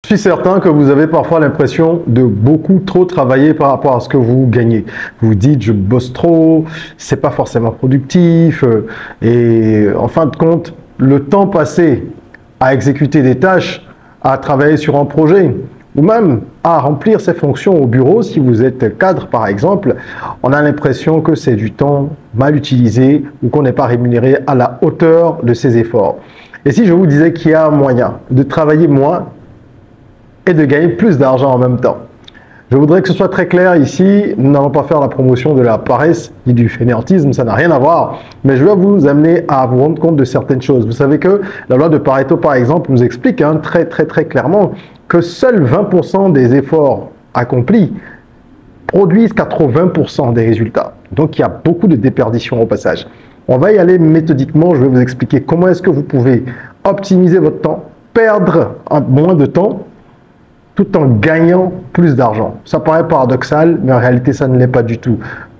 Je suis certain que vous avez parfois l'impression de beaucoup trop travailler par rapport à ce que vous gagnez. Vous vous dites, je bosse trop, c'est pas forcément productif, et en fin de compte, le temps passé à exécuter des tâches, à travailler sur un projet, ou même à remplir ses fonctions au bureau, si vous êtes cadre par exemple, on a l'impression que c'est du temps mal utilisé ou qu'on n'est pas rémunéré à la hauteur de ses efforts. Et si je vous disais qu'il y a un moyen de travailler moins et de gagner plus d'argent en même temps? Je voudrais que ce soit très clair ici, nous n'allons pas faire la promotion de la paresse ni du fainéantisme, ça n'a rien à voir, mais je vais vous amener à vous rendre compte de certaines choses. Vous savez que la loi de Pareto, par exemple, nous explique très clairement que seuls 20% des efforts accomplis produisent 80% des résultats. Donc, il y a beaucoup de déperdition au passage. On va y aller méthodiquement, je vais vous expliquer comment est-ce que vous pouvez optimiser votre temps, perdre moins de temps, tout en gagnant plus d'argent. Ça paraît paradoxal, mais en réalité, ça ne l'est pas du tout.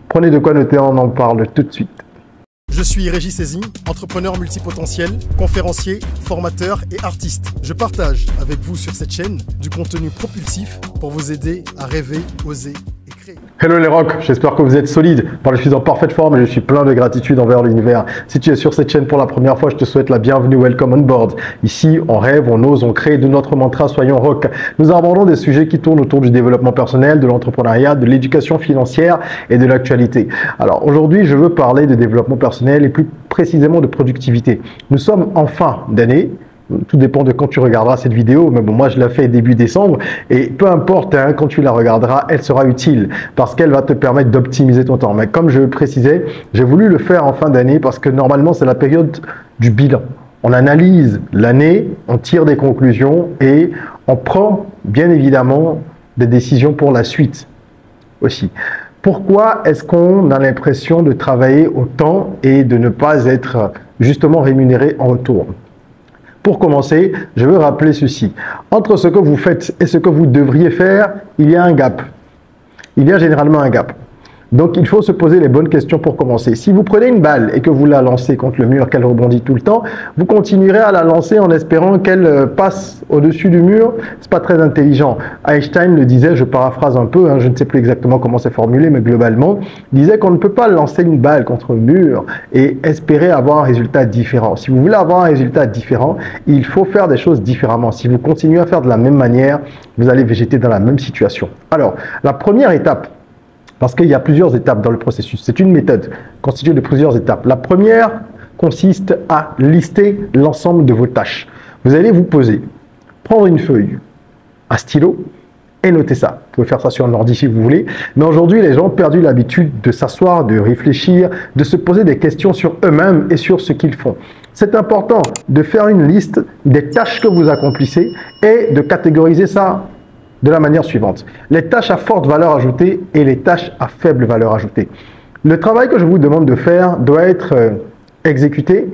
Prenez de quoi noter, on en parle tout de suite. Je suis Régis Sezin, entrepreneur multipotentiel, conférencier, formateur et artiste. Je partage avec vous sur cette chaîne du contenu propulsif pour vous aider à rêver, oser et créer. Hello les rocks, j'espère que vous êtes solides. Je suis en parfaite forme et je suis plein de gratitude envers l'univers. Si tu es sur cette chaîne pour la première fois, je te souhaite la bienvenue, welcome on board. Ici, on rêve, on ose, on crée de notre mantra Soyons rock. Nous abordons des sujets qui tournent autour du développement personnel, de l'entrepreneuriat, de l'éducation financière et de l'actualité. Alors aujourd'hui, je veux parler de développement personnel et plus précisément de productivité. Nous sommes en fin d'année. Tout dépend de quand tu regarderas cette vidéo, mais bon, moi je la fais début décembre et peu importe, quand tu la regarderas, elle sera utile parce qu'elle va te permettre d'optimiser ton temps. Mais comme je le précisais, j'ai voulu le faire en fin d'année parce que normalement c'est la période du bilan. On analyse l'année, on tire des conclusions et on prend bien évidemment des décisions pour la suite aussi. Pourquoi est-ce qu'on a l'impression de travailler autant et de ne pas être justement rémunéré en retour? Pour commencer, je veux rappeler ceci. Entre ce que vous faites et ce que vous devriez faire, il y a un gap. Il y a généralement un gap. Donc, il faut se poser les bonnes questions pour commencer. Si vous prenez une balle et que vous la lancez contre le mur, qu'elle rebondit tout le temps, vous continuerez à la lancer en espérant qu'elle passe au-dessus du mur. C'est pas très intelligent. Einstein le disait, je paraphrase un peu, je ne sais plus exactement comment c'est formulé, mais globalement, il disait qu'on ne peut pas lancer une balle contre le mur et espérer avoir un résultat différent. Si vous voulez avoir un résultat différent, il faut faire des choses différemment. Si vous continuez à faire de la même manière, vous allez végéter dans la même situation. Alors, la première étape, parce qu'il y a plusieurs étapes dans le processus. C'est une méthode constituée de plusieurs étapes. La première consiste à lister l'ensemble de vos tâches. Vous allez vous poser, prendre une feuille, un stylo et noter ça. Vous pouvez faire ça sur un ordi si vous voulez. Mais aujourd'hui, les gens ont perdu l'habitude de s'asseoir, de réfléchir, de se poser des questions sur eux-mêmes et sur ce qu'ils font. C'est important de faire une liste des tâches que vous accomplissez et de catégoriser ça de la manière suivante. Les tâches à forte valeur ajoutée et les tâches à faible valeur ajoutée. Le travail que je vous demande de faire doit être exécuté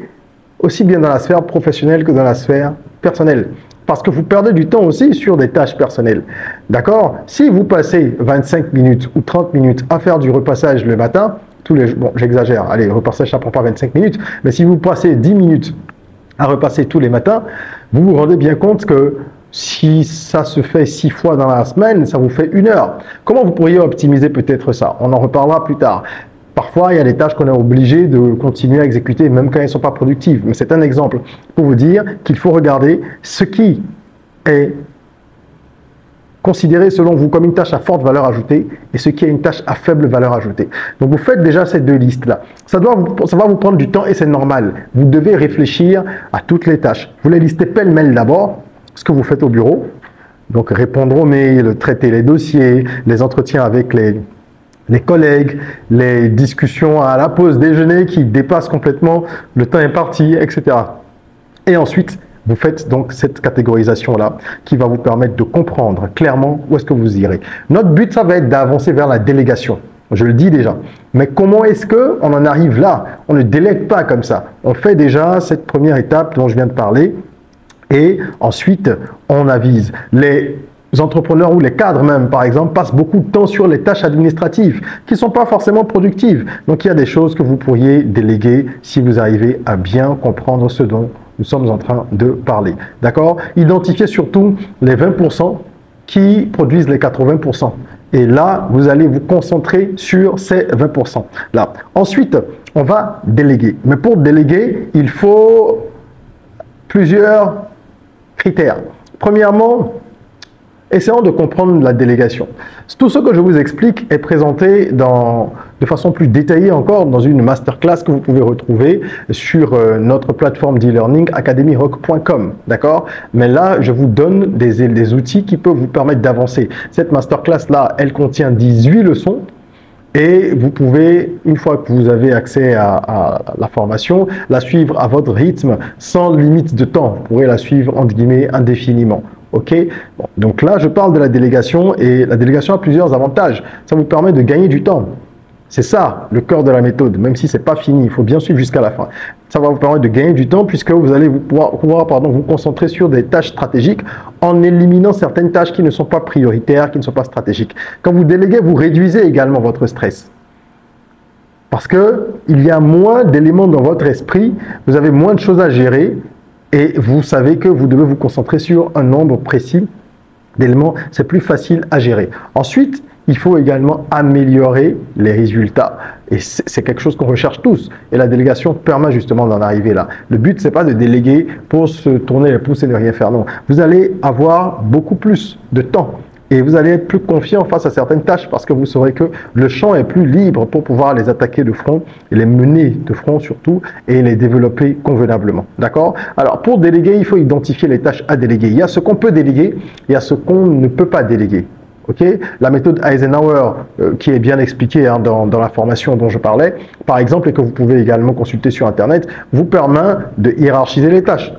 aussi bien dans la sphère professionnelle que dans la sphère personnelle. Parce que vous perdez du temps aussi sur des tâches personnelles. D'accord? Si vous passez 25 minutes ou 30 minutes à faire du repassage le matin, bon, j'exagère, allez, repassage ça prend pas 25 minutes, mais si vous passez 10 minutes à repasser tous les matins, vous vous rendez bien compte que si ça se fait 6 fois dans la semaine, ça vous fait 1 heure. Comment vous pourriez optimiser peut-être ça? On en reparlera plus tard. Parfois, il y a des tâches qu'on est obligé de continuer à exécuter, même quand elles ne sont pas productives. Mais c'est un exemple pour vous dire qu'il faut regarder ce qui est considéré selon vous comme une tâche à forte valeur ajoutée et ce qui est une tâche à faible valeur ajoutée. Donc, vous faites déjà ces deux listes-là. Ça va vous prendre du temps et c'est normal. Vous devez réfléchir à toutes les tâches. Vous les listez pêle-mêle d'abord. Ce que vous faites au bureau, donc répondre aux mails, traiter les dossiers, les entretiens avec les collègues, les discussions à la pause déjeuner qui dépassent complètement le temps imparti, etc. Et ensuite, vous faites donc cette catégorisation-là qui va vous permettre de comprendre clairement où est-ce que vous irez. Notre but, ça va être d'avancer vers la délégation. Je le dis déjà. Mais comment est-ce qu'on en arrive là? On ne délègue pas comme ça. On fait déjà cette première étape dont je viens de parler. Et ensuite, on avise. Les entrepreneurs ou les cadres même, par exemple, passent beaucoup de temps sur les tâches administratives qui ne sont pas forcément productives. Donc, il y a des choses que vous pourriez déléguer si vous arrivez à bien comprendre ce dont nous sommes en train de parler. D'accord? Identifiez surtout les 20% qui produisent les 80%. Et là, vous allez vous concentrer sur ces 20%. Là. Ensuite, on va déléguer. Mais pour déléguer, il faut plusieurs critères. Premièrement, essayons de comprendre la délégation. Tout ce que je vous explique est présenté de façon plus détaillée encore dans une masterclass que vous pouvez retrouver sur notre plateforme d'e-learning academyrock.com. D'accord? Mais là, je vous donne des outils qui peuvent vous permettre d'avancer. Cette masterclass-là, elle contient 18 leçons. Et vous pouvez, une fois que vous avez accès à la formation, la suivre à votre rythme, sans limite de temps. Vous pourrez la suivre, entre guillemets, indéfiniment. OK? Bon, donc là, je parle de la délégation et la délégation a plusieurs avantages. Ça vous permet de gagner du temps. C'est ça, le cœur de la méthode, même si ce n'est pas fini. Il faut bien suivre jusqu'à la fin. Ça va vous permettre de gagner du temps puisque vous allez pouvoir vous concentrer sur des tâches stratégiques en éliminant certaines tâches qui ne sont pas prioritaires, qui ne sont pas stratégiques. Quand vous déléguez, vous réduisez également votre stress. Parce qu'il y a moins d'éléments dans votre esprit, vous avez moins de choses à gérer et vous savez que vous devez vous concentrer sur un nombre précis d'éléments. C'est plus facile à gérer. Ensuite, il faut également améliorer les résultats. Et c'est quelque chose qu'on recherche tous. Et la délégation permet justement d'en arriver là. Le but, c'est pas de déléguer pour se tourner les pouces et ne rien faire. Non. Vous allez avoir beaucoup plus de temps. Et vous allez être plus confiant face à certaines tâches parce que vous saurez que le champ est plus libre pour pouvoir les attaquer de front et les mener de front surtout et les développer convenablement. D'accord? Alors, pour déléguer, il faut identifier les tâches à déléguer. Il y a ce qu'on peut déléguer, il y a ce qu'on ne peut pas déléguer. Okay? La méthode Eisenhower, qui est bien expliquée dans la formation dont je parlais, par exemple, et que vous pouvez également consulter sur Internet, vous permet de hiérarchiser les tâches.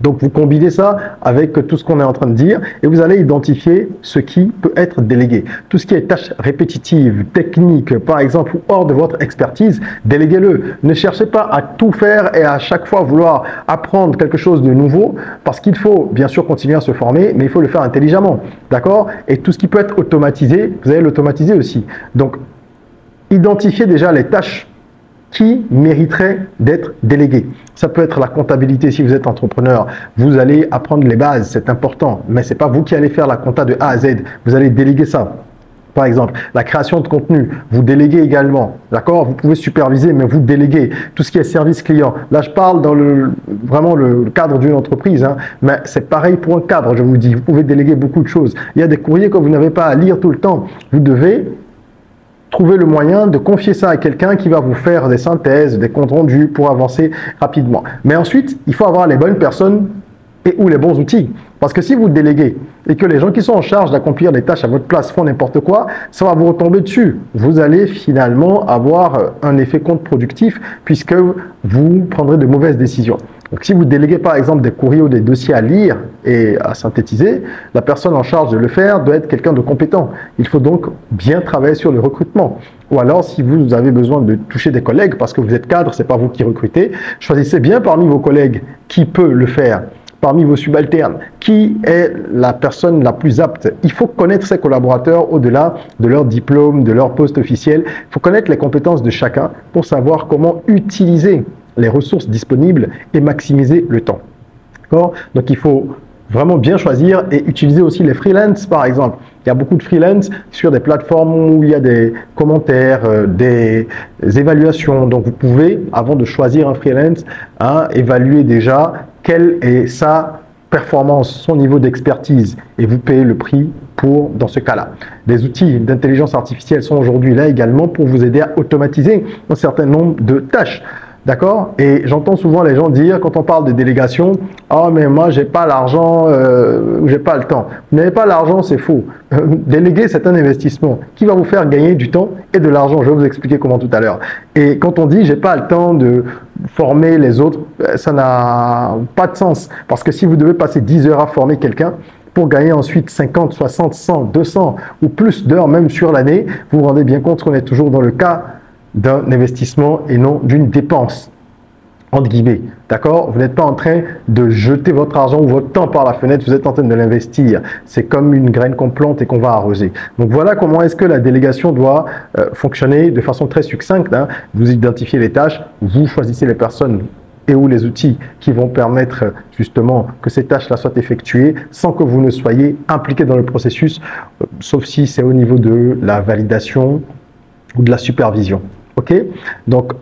Donc, vous combinez ça avec tout ce qu'on est en train de dire et vous allez identifier ce qui peut être délégué. Tout ce qui est tâches répétitives, techniques, par exemple, ou hors de votre expertise, déléguez-le. Ne cherchez pas à tout faire et à chaque fois vouloir apprendre quelque chose de nouveau parce qu'il faut bien sûr continuer à se former, mais il faut le faire intelligemment. D'accord? Et tout ce qui peut être automatisé, vous allez l'automatiser aussi. Donc, identifiez déjà les tâches qui mériterait d'être délégué. Ça peut être la comptabilité si vous êtes entrepreneur. Vous allez apprendre les bases, c'est important, mais ce n'est pas vous qui allez faire la compta de A à Z. Vous allez déléguer ça. Par exemple, la création de contenu, vous déléguez également. D'accord? Vous pouvez superviser, mais vous déléguez. Tout ce qui est service client. Là, je parle dans vraiment le cadre d'une entreprise, hein, mais c'est pareil pour un cadre, je vous dis. Vous pouvez déléguer beaucoup de choses. Il y a des courriers que vous n'avez pas à lire tout le temps. Vous devez trouver le moyen de confier ça à quelqu'un qui va vous faire des synthèses, des comptes rendus pour avancer rapidement. Mais ensuite, il faut avoir les bonnes personnes et ou les bons outils. Parce que si vous déléguez et que les gens qui sont en charge d'accomplir des tâches à votre place font n'importe quoi, ça va vous retomber dessus. Vous allez finalement avoir un effet contre-productif puisque vous prendrez de mauvaises décisions. Donc, si vous déléguez par exemple des courriers ou des dossiers à lire et à synthétiser, la personne en charge de le faire doit être quelqu'un de compétent. Il faut donc bien travailler sur le recrutement. Ou alors, si vous avez besoin de toucher des collègues parce que vous êtes cadre, c'est pas vous qui recrutez, choisissez bien parmi vos collègues qui peut le faire. Parmi vos subalternes, qui est la personne la plus apte? Il faut connaître ses collaborateurs au-delà de leur diplôme, de leur poste officiel. Il faut connaître les compétences de chacun pour savoir comment utiliser les ressources disponibles et maximiser le temps. D'accord? Donc, il faut vraiment bien choisir et utiliser aussi les freelances, par exemple. Il y a beaucoup de freelance sur des plateformes où il y a des commentaires, des évaluations. Donc, vous pouvez, avant de choisir un freelance, évaluer déjà quelle est sa performance, son niveau d'expertise et vous payez le prix pour, dans ce cas-là. Des outils d'intelligence artificielle sont aujourd'hui là également pour vous aider à automatiser un certain nombre de tâches. D'accord? Et j'entends souvent les gens dire, quand on parle de délégation, « Ah, mais moi, j'ai pas l'argent, j'ai pas le temps. » Vous n'avez pas l'argent, c'est faux. Déléguer, c'est un investissement qui va vous faire gagner du temps et de l'argent. Je vais vous expliquer comment tout à l'heure. Et quand on dit, « J'ai pas le temps de former les autres », ça n'a pas de sens. Parce que si vous devez passer 10 heures à former quelqu'un, pour gagner ensuite 50, 60, 100, 200 ou plus d'heures même sur l'année, vous vous rendez bien compte qu'on est toujours dans le cas d'un investissement et non d'une dépense, entre guillemets. D'accord? Vous n'êtes pas en train de jeter votre argent ou votre temps par la fenêtre, vous êtes en train de l'investir. C'est comme une graine qu'on plante et qu'on va arroser. Donc voilà comment est-ce que la délégation doit fonctionner de façon très succincte. Vous identifiez les tâches, vous choisissez les personnes et ou les outils qui vont permettre justement que ces tâches-là soient effectuées sans que vous ne soyez impliqué dans le processus, sauf si c'est au niveau de la validation ou de la supervision. Ok? Donc,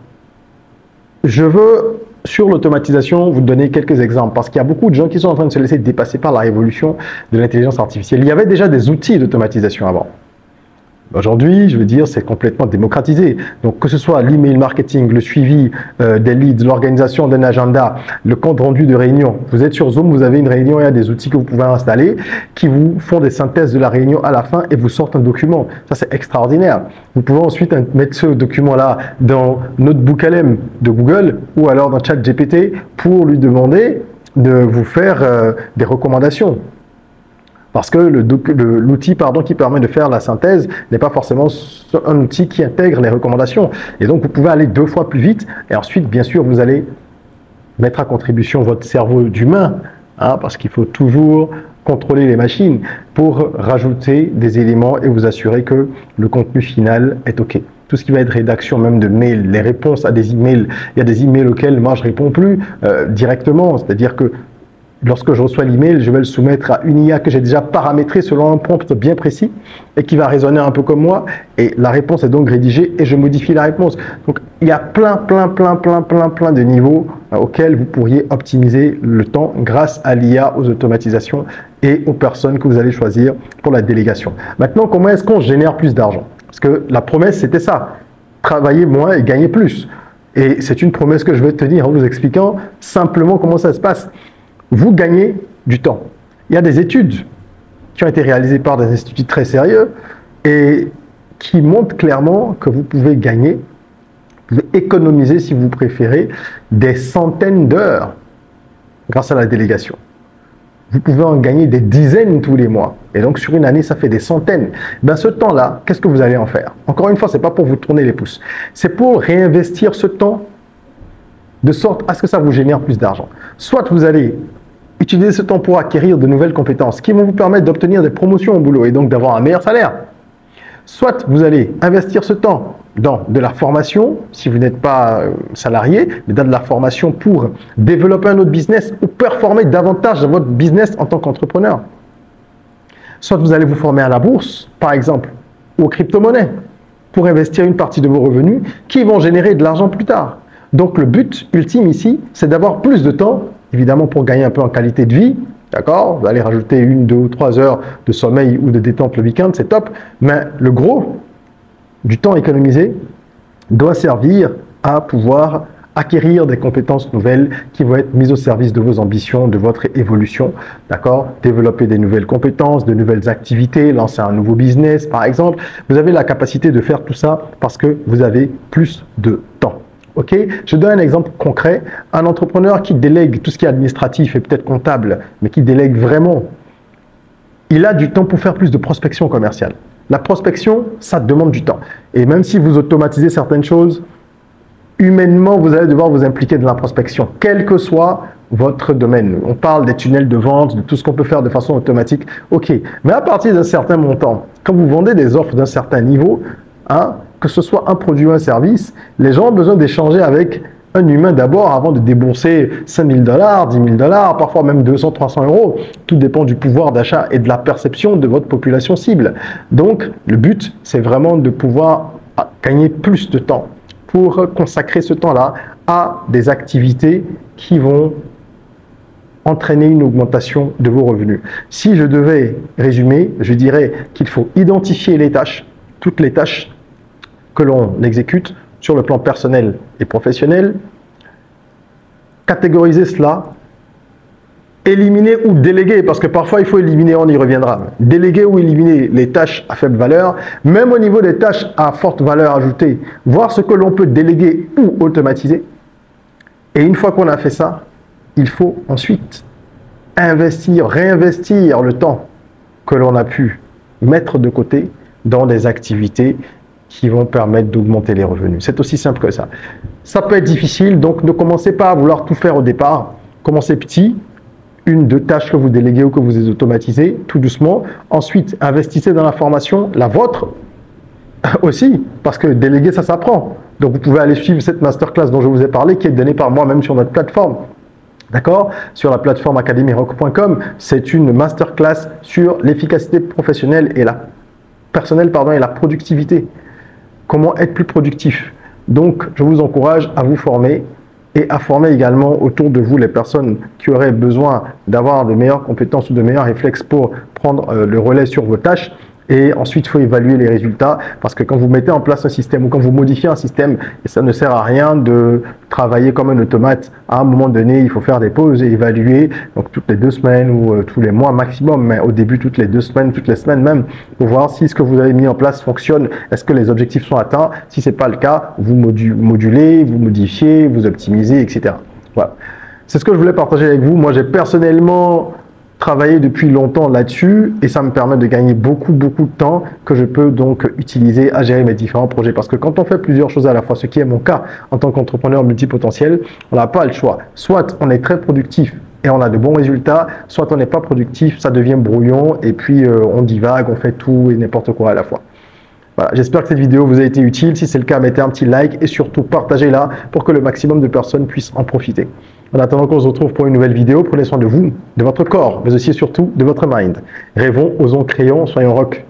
je veux, sur l'automatisation, vous donner quelques exemples parce qu'il y a beaucoup de gens qui sont en train de se laisser dépasser par la révolution de l'intelligence artificielle. Il y avait déjà des outils d'automatisation avant. Aujourd'hui, je veux dire, c'est complètement démocratisé. Donc, que ce soit l'email marketing, le suivi des leads, l'organisation d'un agenda, le compte rendu de réunion. Vous êtes sur Zoom, vous avez une réunion, il y a des outils que vous pouvez installer qui vous font des synthèses de la réunion à la fin et vous sortent un document. Ça, c'est extraordinaire. Vous pouvez ensuite mettre ce document-là dans Notebook LM de Google ou alors dans ChatGPT pour lui demander de vous faire des recommandations. Parce que l'outil qui permet de faire la synthèse n'est pas forcément un outil qui intègre les recommandations. Et donc, vous pouvez aller 2 fois plus vite. Et ensuite, bien sûr, vous allez mettre à contribution votre cerveau d'humain, parce qu'il faut toujours contrôler les machines pour rajouter des éléments et vous assurer que le contenu final est OK. Tout ce qui va être rédaction même de mails, les réponses à des emails. Il y a des emails auxquels moi je réponds plus directement. C'est-à-dire que lorsque je reçois l'email, je vais le soumettre à une IA que j'ai déjà paramétrée selon un prompt bien précis et qui va raisonner un peu comme moi. Et la réponse est donc rédigée et je modifie la réponse. Donc, il y a plein de niveaux auxquels vous pourriez optimiser le temps grâce à l'IA, aux automatisations et aux personnes que vous allez choisir pour la délégation. Maintenant, comment est-ce qu'on génère plus d'argent? Parce que la promesse, c'était ça. Travailler moins et gagner plus. Et c'est une promesse que je vais tenir en vous expliquant simplement comment ça se passe. Vous gagnez du temps. Il y a des études qui ont été réalisées par des instituts très sérieux et qui montrent clairement que vous pouvez gagner, vous pouvez économiser, si vous préférez, des centaines d'heures grâce à la délégation. Vous pouvez en gagner des dizaines tous les mois. Et donc, sur une année, ça fait des centaines. Ben, ce temps-là, qu'est-ce que vous allez en faire? Encore une fois, ce n'est pas pour vous tourner les pouces. C'est pour réinvestir ce temps de sorte à ce que ça vous génère plus d'argent. Soit vous allez utiliser ce temps pour acquérir de nouvelles compétences qui vont vous permettre d'obtenir des promotions au boulot et donc d'avoir un meilleur salaire. Soit vous allez investir ce temps dans de la formation, si vous n'êtes pas salarié, mais dans de la formation pour développer un autre business ou performer davantage dans votre business en tant qu'entrepreneur. Soit vous allez vous former à la bourse, par exemple, ou aux crypto-monnaies, pour investir une partie de vos revenus qui vont générer de l'argent plus tard. Donc le but ultime ici, c'est d'avoir plus de temps, évidemment pour gagner un peu en qualité de vie, d'accord? Vous allez rajouter 1, 2 ou 3 heures de sommeil ou de détente le week-end, c'est top, mais le gros du temps économisé doit servir à pouvoir acquérir des compétences nouvelles qui vont être mises au service de vos ambitions, de votre évolution, d'accord? Développer des nouvelles compétences, de nouvelles activités, lancer un nouveau business, par exemple. Vous avez la capacité de faire tout ça parce que vous avez plus de temps. Ok, je donne un exemple concret. Un entrepreneur qui délègue tout ce qui est administratif et peut-être comptable, mais qui délègue vraiment, il a du temps pour faire plus de prospection commerciale. La prospection, ça demande du temps. Et même si vous automatisez certaines choses, humainement, vous allez devoir vous impliquer dans la prospection, quel que soit votre domaine. On parle des tunnels de vente, de tout ce qu'on peut faire de façon automatique. Ok, mais à partir d'un certain montant, quand vous vendez des offres d'un certain niveau, que ce soit un produit ou un service, les gens ont besoin d'échanger avec un humain d'abord avant de débourser 5 000 $, 10 000 $, parfois même 200, 300 €. Tout dépend du pouvoir d'achat et de la perception de votre population cible. Donc, le but, c'est vraiment de pouvoir gagner plus de temps pour consacrer ce temps-là à des activités qui vont entraîner une augmentation de vos revenus. Si je devais résumer, je dirais qu'il faut identifier les tâches, toutes les tâches que l'on exécute sur le plan personnel et professionnel, catégoriser cela, éliminer ou déléguer, parce que parfois il faut éliminer, on y reviendra, déléguer ou éliminer les tâches à faible valeur, même au niveau des tâches à forte valeur ajoutée, voir ce que l'on peut déléguer ou automatiser. Et une fois qu'on a fait ça, il faut ensuite investir, réinvestir le temps que l'on a pu mettre de côté dans des activités qui vont permettre d'augmenter les revenus. C'est aussi simple que ça. Ça peut être difficile, donc ne commencez pas à vouloir tout faire au départ. Commencez petit, 1, 2 tâches que vous déléguez ou que vous automatisez, tout doucement. Ensuite, investissez dans la formation, la vôtre aussi, parce que déléguer, ça s'apprend. Donc, vous pouvez aller suivre cette masterclass dont je vous ai parlé, qui est donnée par moi-même sur notre plateforme. D'accord? Sur la plateforme academyrock.com, c'est une masterclass sur l'efficacité professionnelle et la et la productivité. Comment être plus productif? Donc, je vous encourage à vous former et à former également autour de vous les personnes qui auraient besoin d'avoir de meilleures compétences ou de meilleurs réflexes pour prendre le relais sur vos tâches. Et ensuite, il faut évaluer les résultats parce que quand vous mettez en place un système ou quand vous modifiez un système, ça ne sert à rien de travailler comme un automate. À un moment donné, il faut faire des pauses et évaluer, donc toutes les 2 semaines ou tous les mois maximum, mais au début toutes les 2 semaines, toutes les semaines même, pour voir si ce que vous avez mis en place fonctionne. Est-ce que les objectifs sont atteints? Si ce n'est pas le cas, vous modulez, vous modifiez, vous optimisez, etc. Voilà. C'est ce que je voulais partager avec vous. Moi, j'ai personnellement travaillé depuis longtemps là-dessus et ça me permet de gagner beaucoup de temps que je peux donc utiliser à gérer mes différents projets. Parce que quand on fait plusieurs choses à la fois, ce qui est mon cas en tant qu'entrepreneur multipotentiel, on n'a pas le choix. Soit on est très productif et on a de bons résultats, soit on n'est pas productif, ça devient brouillon et puis on divague, on fait tout et n'importe quoi à la fois. Voilà, j'espère que cette vidéo vous a été utile. Si c'est le cas, mettez un petit like et surtout partagez-la pour que le maximum de personnes puissent en profiter. En attendant qu'on se retrouve pour une nouvelle vidéo, prenez soin de vous, de votre corps, mais aussi et surtout de votre mind. Rêvons, osons, créons, soyons rock.